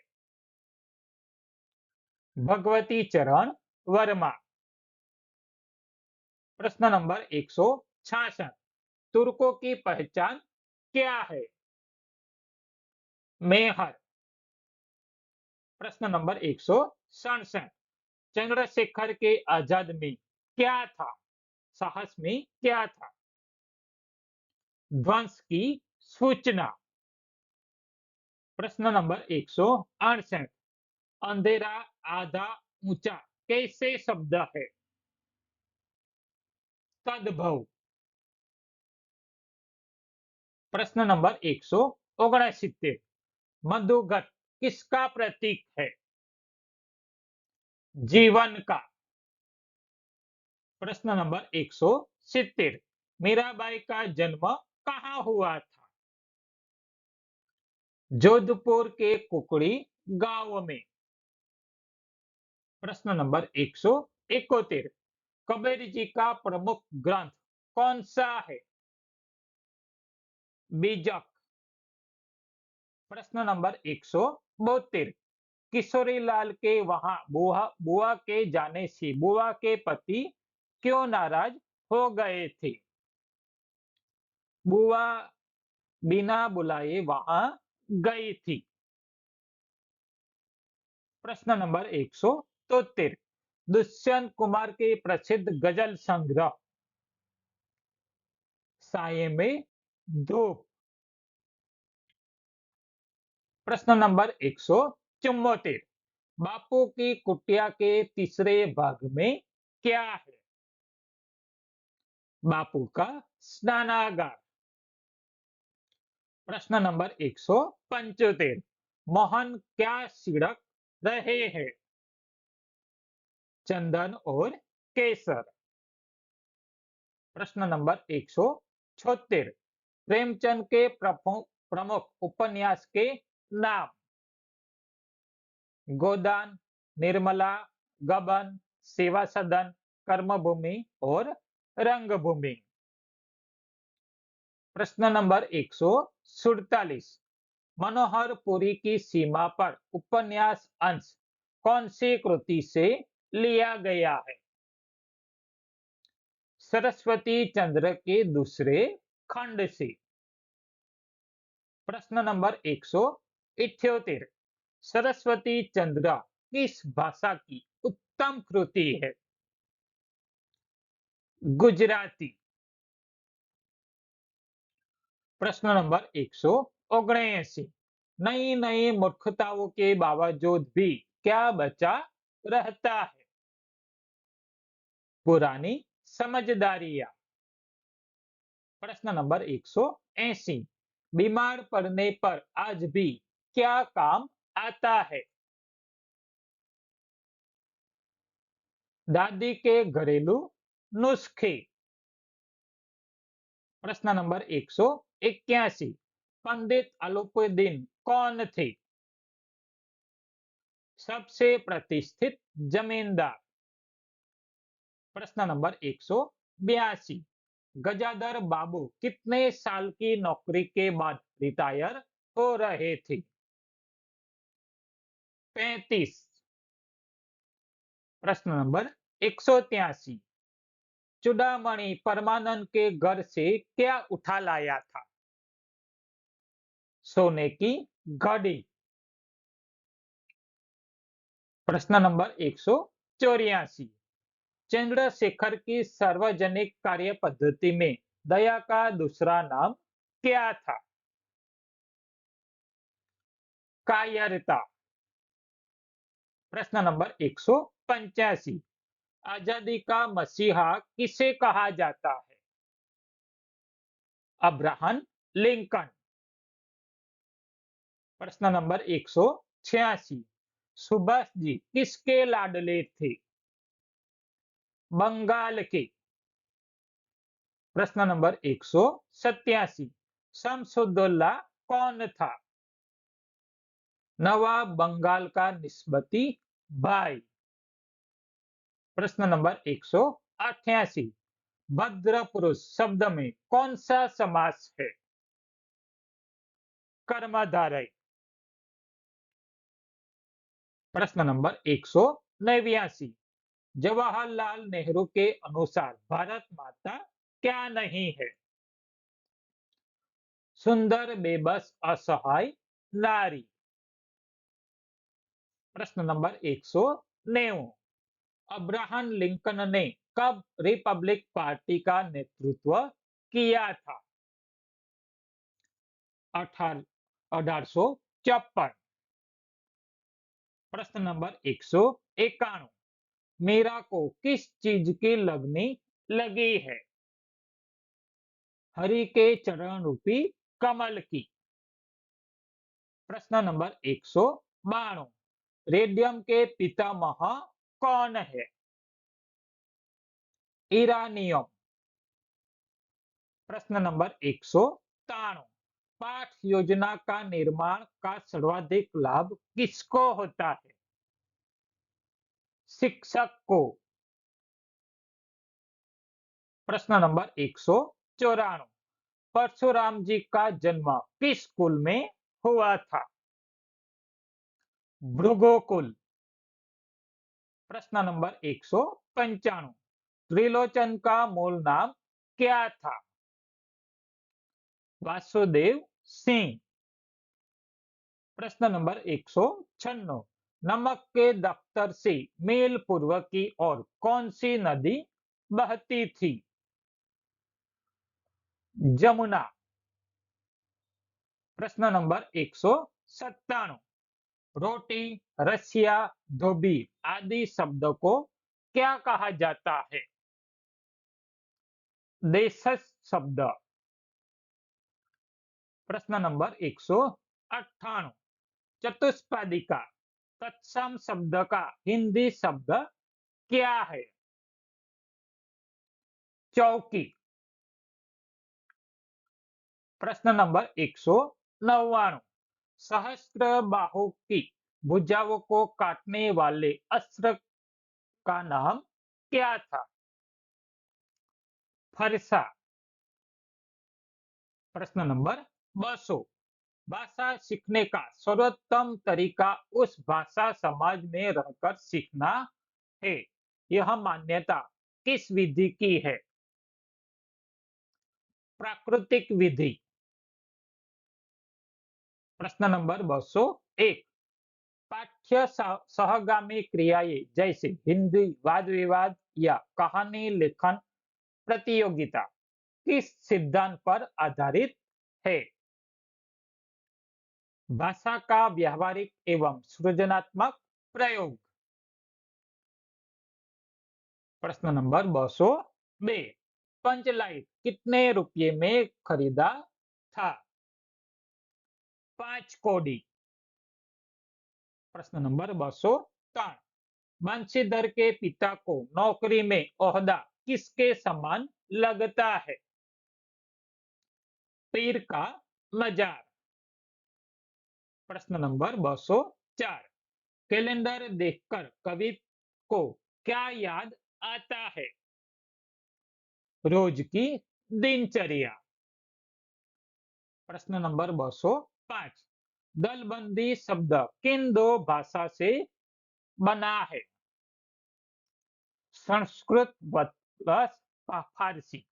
S1: भगवती चरण वर्मा। प्रश्न नंबर 166। तुर्कों की पहचान क्या है? मेहर। प्रश्न नंबर 167। चंद्रशेखर के आजाद में क्या था? साहस में क्या था? ध्वंस की सूचना। प्रश्न नंबर 168। अंधेरा आधा ऊंचा कैसे शब्द है? तद्भव। प्रश्न नंबर 169। मधुगत किसका प्रतीक है? जीवन का। प्रश्न नंबर 170। मीराबाई का जन्म कहाँ हुआ था? जोधपुर के कुकड़ी गांव में। प्रश्न नंबर 171। कबीर जी का प्रमुख ग्रंथ कौन सा है? बीजक। प्रश्न नंबर 172। किशोरी लाल के वहां बुआ बुआ के जाने से बुआ के पति क्यों नाराज हो गए थे? बुआ बिना बुलाए वहां गई थी। प्रश्न नंबर 173। दुष्यंत कुमार के प्रसिद्ध गजल संग्रह साये में धूप। प्रश्न नंबर 174। बापू की कुटिया के तीसरे भाग में क्या है? बापू का स्नानागार। प्रश्न नंबर 175। मोहन क्या छिड़क रहे हैं? चंदन और केसर। प्रश्न नंबर 176। प्रेमचंद के प्रमुख उपन्यास के नाम? गोदान, निर्मला, गबन, सेवा सदन, कर्मभूमि और रंगभूमि। प्रश्न नंबर 147। मनोहर पुरी की सीमा पर उपन्यास अंश कौन सी कृति से लिया गया है? सरस्वती चंद्र के दूसरे खंड से। प्रश्न नंबर 178। सरस्वती चंद्र किस भाषा की उत्तम कृति है? गुजराती। प्रश्न नंबर 179। नई नई मूर्खताओं के बावजूद भी क्या बचा रहता है? पुरानी समझदारियां। प्रश्न नंबर 180। बीमार पड़ने पर आज भी क्या काम आता है? दादी के घरेलू नुस्खे। प्रश्न नंबर 181। पंडित अलौपुद्दीन कौन थे? सबसे प्रतिष्ठित जमींदार। प्रश्न नंबर 182। गजाधर बाबू कितने साल की नौकरी के बाद रिटायर हो रहे थे? 35। प्रश्न नंबर 183। चूड़ामणि परमानंद के घर से क्या उठा लाया था? सोने की घड़ी। प्रश्न नंबर 184। चंद्रशेखर की सार्वजनिक कार्य पद्धति में दया का दूसरा नाम क्या था? कायरता। प्रश्न नंबर 185। आजादी का मसीहा किसे कहा जाता है? Abraham Lincoln. प्रश्न नंबर 186, सुभाष जी किसके लाडले थे? बंगाल के। प्रश्न नंबर 187, शमसुद्दौला कौन था? नवाब बंगाल का निस्बती भाई। प्रश्न नंबर 188, भद्र पुरुष शब्द में कौन सा समास है? कर्मधारय। प्रश्न नंबर 189, जवाहरलाल नेहरू के अनुसार भारत माता क्या नहीं है? सुंदर, बेबस, असहाय नारी। प्रश्न नंबर 190, अब्राहम लिंकन ने कब रिपब्लिक पार्टी का नेतृत्व किया था? 1854। प्रश्न नंबर 191, मीरा को किस चीज की लगनी लगी है? हरि के चरण रूपी कमल की। प्रश्न नंबर 192, रेडियम के पितामह कौन है? ईरानियम। प्रश्न नंबर 193, पाठ योजना का निर्माण का सर्वाधिक लाभ किसको होता है? शिक्षक को। प्रश्न नंबर 194, परशुराम जी का जन्म किस कुल में हुआ था? भृगुकुल। प्रश्न नंबर 195, त्रिलोचन का मूल नाम क्या था? वासुदेव सिंह। प्रश्न नंबर 196, नमक के दफ्तर से मील पूर्व की ओर कौन सी नदी बहती थी? जमुना। प्रश्न नंबर 197, रोटी, रसिया, धोबी आदि शब्द को क्या कहा जाता है? देशज शब्द। प्रश्न नंबर 198, चतुष्पादिका तत्सम शब्द का हिंदी शब्द क्या है? चौकी। प्रश्न नंबर 199, सहस्त्र बाहु की भुजाओं को काटने वाले अस्त्र का नाम क्या था? फरसा। प्रश्न नंबर 200, भाषा सीखने का सर्वोत्तम तरीका उस भाषा समाज में रहकर सीखना है, यह मान्यता किस विधि की है? प्राकृतिक विधि। प्रश्न नंबर 201, पाठ्य सहगामी क्रियाएं जैसे हिंदी वाद विवाद या कहानी लेखन प्रतियोगिता किस सिद्धांत पर आधारित है? भाषा का व्यावहारिक एवं सृजनात्मक प्रयोग। प्रश्न नंबर 202, पंचलाइट कितने रुपये में खरीदा था? 5 कौड़ी। प्रश्न नंबर 203, बंशीधर के पिता को नौकरी में ओहदा किसके समान लगता है? पीर का मजार। प्रश्न नंबर 204, कैलेंडर देखकर कवि को क्या याद आता है? रोज की दिनचर्या। प्रश्न नंबर 205, दलबंदी शब्द किन दो भाषा से बना है? संस्कृत प्लस फारसी।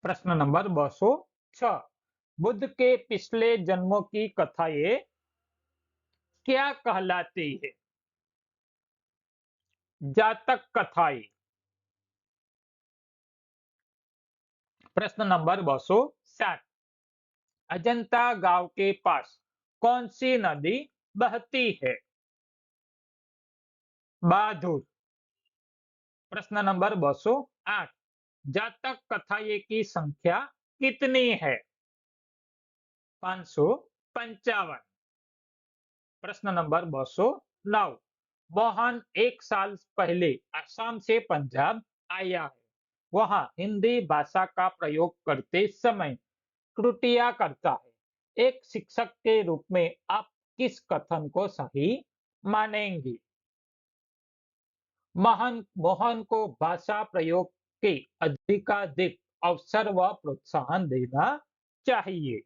S1: प्रश्न नंबर 206, बुद्ध के पिछले जन्मों की कथाएं क्या कहलाती है? जातक कथाएं। प्रश्न नंबर 207, अजंता गांव के पास कौन सी नदी बहती है? बहादुर। प्रश्न नंबर 208, जातक कथाए की संख्या कितनी है? 555। प्रश्न नंबर 209, मोहन एक साल पहले असम से पंजाब आया है, वहां हिंदी भाषा का प्रयोग करते समय त्रुटियां करता है, एक शिक्षक के रूप में आप किस कथन को सही मानेंगे? मोहन मोहन को भाषा प्रयोग के अधिकाधिक अवसर व प्रोत्साहन देना चाहिए।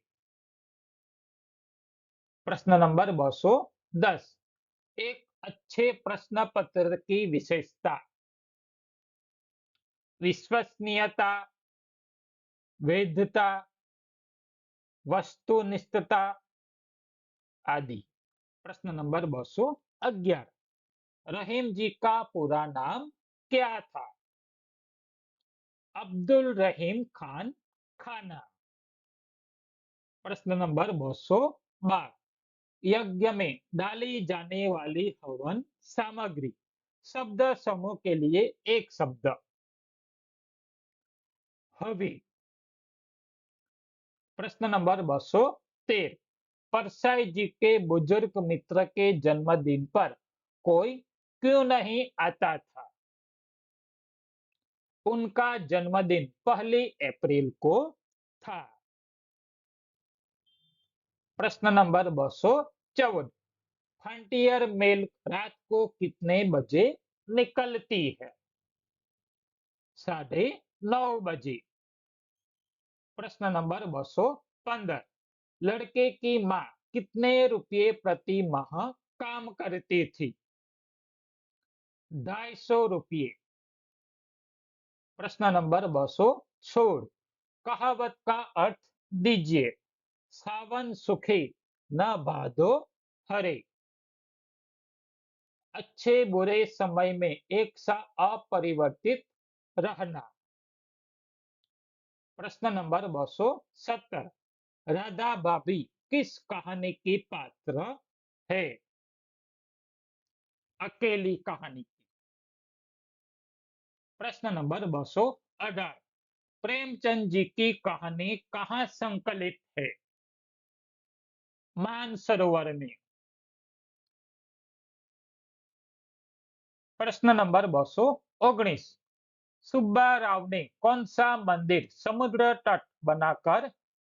S1: प्रश्न नंबर 210, एक अच्छे प्रश्न पत्र की विशेषता? विश्वसनीयता, वैधता, वस्तुनिष्ठता आदि। प्रश्न नंबर 211, रहीम जी का पूरा नाम क्या था? अब्दुल रहीम खान खाना। प्रश्न नंबर 212, यज्ञ में डाली जाने वाली हवन सामग्री, शब्द समूह के लिए एक शब्द। हवी। प्रश्न नंबर 213, परसाई जी के बुजुर्ग मित्र के जन्मदिन पर कोई क्यों नहीं आता था? उनका जन्मदिन 1 अप्रैल को था। प्रश्न नंबर 214, फ्रंटियर मेल रात को कितने बजे निकलती है? 9:30 बजे। प्रश्न नंबर 215, लड़के की माँ कितने रुपये प्रति माह काम करती थी? 250 रुपये। प्रश्न नंबर 216, कहावत का अर्थ दीजिए। सावन सुखी न भादो हरे। अच्छे बुरे समय में एक सा अपरिवर्तित रहना। प्रश्न नंबर 217, राधा भाभी किस कहानी की पात्र है? अकेली कहानी की। प्रश्न नंबर 218, प्रेमचंद जी की कहानी कहाँ संकलित है? मानसरोवर में। प्रश्न नंबर 219, सुब्बा राव ने कौन सा मंदिर समुद्र तट बनाकर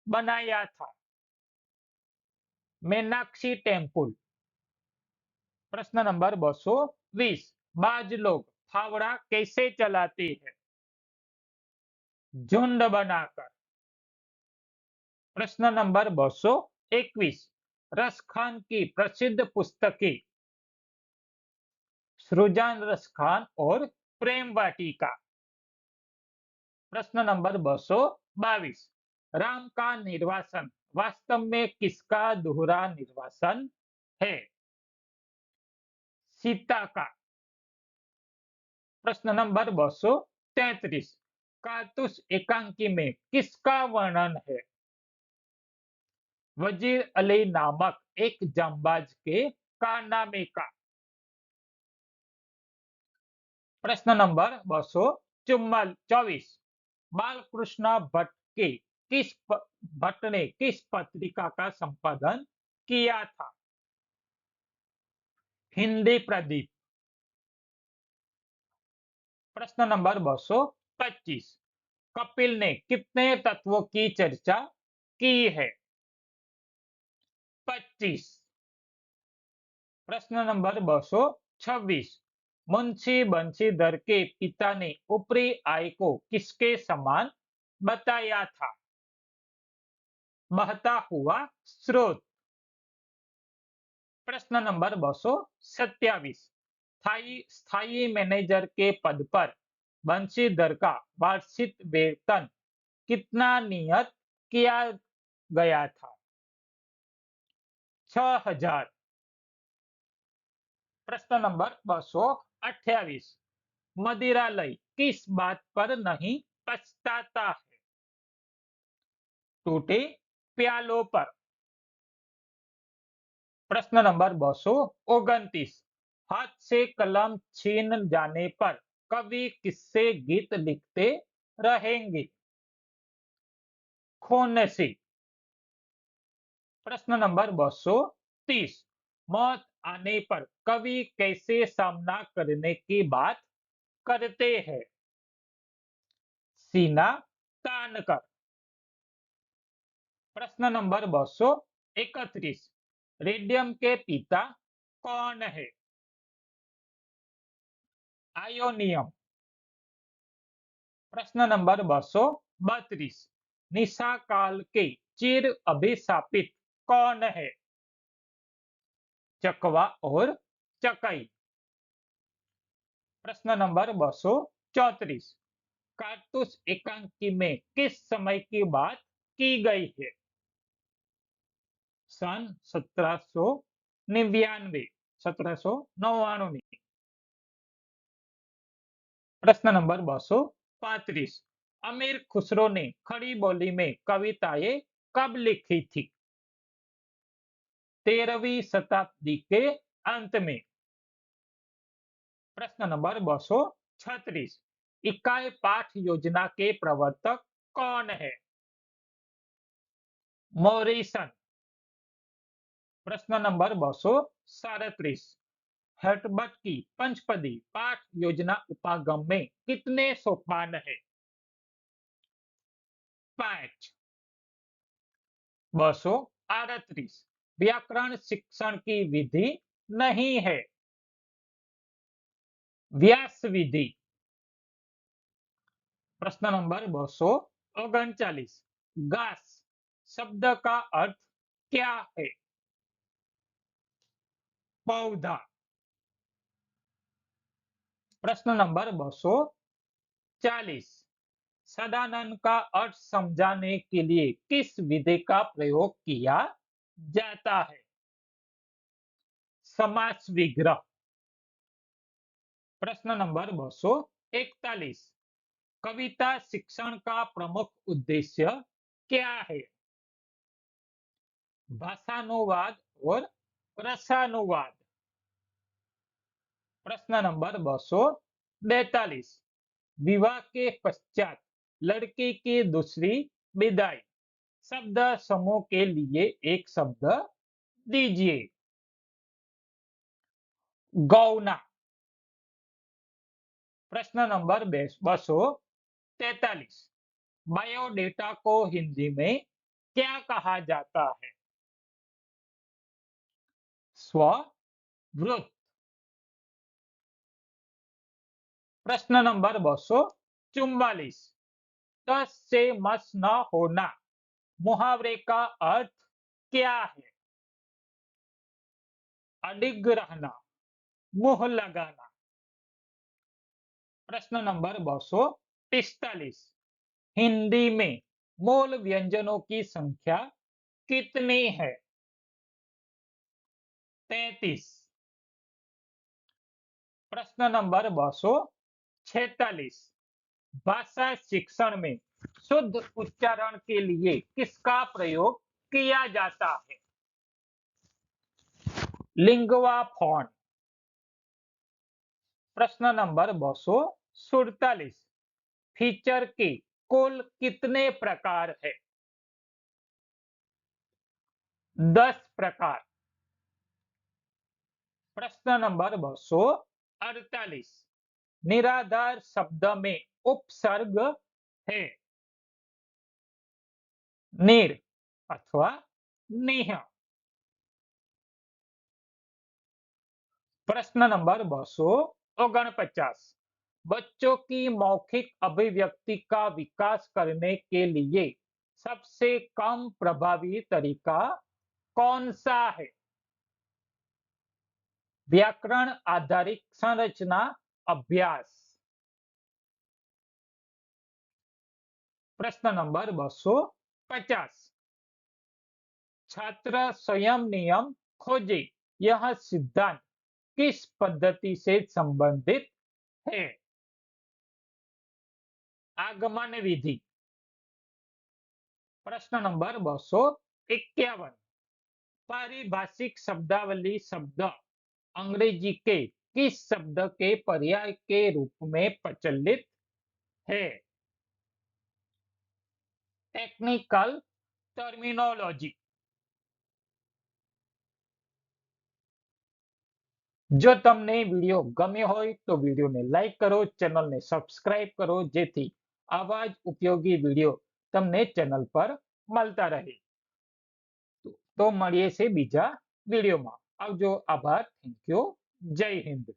S1: बनाया था? मीनाक्षी टेम्पल। प्रश्न नंबर 220, बाज लोग फावड़ा कैसे चलाते हैं? झुंड बनाकर। प्रश्न नंबर 221, रस खान की प्रसिद्ध पुस्तकें? सृजन रस खान और प्रेम वाटिका। प्रश्न नंबर 222, राम का निर्वासन वास्तव में किसका दोहरा निर्वासन है? सीता का। प्रश्न नंबर 233, कारतूस एकांकी में किसका वर्णन है? वजीर अली नामक एक जांबाज के कारनामे का। प्रश्न नंबर 224, बालकृष्ण भट्ट के भट्ट ने किस पत्रिका का संपादन किया था? हिंदी प्रदीप। प्रश्न नंबर 225, कपिल ने कितने तत्वों की चर्चा की है? 25। प्रश्न नंबर 226, मुंशी बंशीधर के पिता ने ऊपरी आय को किसके समान बताया था? बहता हुआ स्रोत। प्रश्न नंबर 227, स्थायी मैनेजर के पद पर बंशीधर का वार्षिक वेतन कितना नियत किया गया था? 6,000। प्रश्न नंबर 228, मदिरालय किस बात पर नहीं पछताता है? टूटे प्यालों पर। प्रश्न नंबर 229, हाथ से कलम छीन जाने पर कवि किससे गीत लिखते रहेंगे? खून से। प्रश्न नंबर 230, मौत आने पर कवि कैसे सामना करने की बात करते हैं? सीना तान कर। प्रश्न नंबर 231, रेडियम के पिता कौन है? आयोनियम। प्रश्न नंबर 232, निशा काल के चिर अभिशापित कौन है? चकवा और चकई। प्रश्न नंबर 234, कारतूस एकांकी में किस समय की बात की गई है? सन 1799, 1799। प्रश्न नंबर 235, अमीर खुसरो ने खड़ी बोली में कविताएं कब लिखी थी? 13वीं शताब्दी के अंत में। प्रश्न नंबर 236, इकाई पाठ योजना के प्रवर्तक कौन है? मॉरिसन। प्रश्न नंबर 237, हर्टबर्ट की पंचपदी पाठ योजना उपागम में कितने सोपान है? 5। 238, व्याकरण शिक्षण की विधि नहीं है? व्यास विधि। प्रश्न नंबर 239, घास शब्द का अर्थ क्या है? पौधा। प्रश्न नंबर 240, सदानंद का अर्थ समझाने के लिए किस विधि का प्रयोग किया जाता है? समास विग्रह। प्रश्न नंबर 241, कविता शिक्षण का प्रमुख उद्देश्य क्या है? भाषानुवाद और रसानुवाद। प्रश्न नंबर 242, विवाह के पश्चात लड़की की दूसरी विदाई शब्द समूह के लिए एक शब्द दीजिए। गौना। प्रश्न नंबर 243, बायोडेटा को हिंदी में क्या कहा जाता है? स्ववृत। प्रश्न नंबर 244, तस से मस न होना मुहावरे का अर्थ क्या है? अडिग रहना, मुंह लगाना। प्रश्न नंबर 245, हिंदी में मूल व्यंजनों की संख्या कितनी है? 33। प्रश्न नंबर 246, भाषा शिक्षण में शुद्ध उच्चारण के लिए किसका प्रयोग किया जाता है? Lingua phone. प्रश्न नंबर 247, फीचर के कुल कितने प्रकार है? 10 प्रकार। प्रश्न नंबर 248, निराधार शब्द में उपसर्ग है? निर अथवा निह। प्रश्न नंबर 249, बच्चों की मौखिक अभिव्यक्ति का विकास करने के लिए सबसे कम प्रभावी तरीका कौन सा है? व्याकरण आधारित संरचना अभ्यास। प्रश्न नंबर 250, छात्र स्वयं नियम खोजे यह सिद्धांत किस पद्धति से संबंधित है? आगमन विधि। प्रश्न नंबर 251, पारिभाषिक शब्दावली शब्द अंग्रेजी के किस शब्द के पर्याय के रूप में प्रचलित है? Technical terminology. જો તમને વિડિયો ગમ્યો હોય તો વિડિયોને લાઈક કરો, ચેનલને સબસ્ક્રાઇબ કરો, જેથી આવા જ ઉપયોગી વિડિયો તમને ચેનલ પર મળતા રહે. તો મળીએ છે બીજા વિડિયોમાં. આવજો. આભાર. Thank you. જય હિન્દ.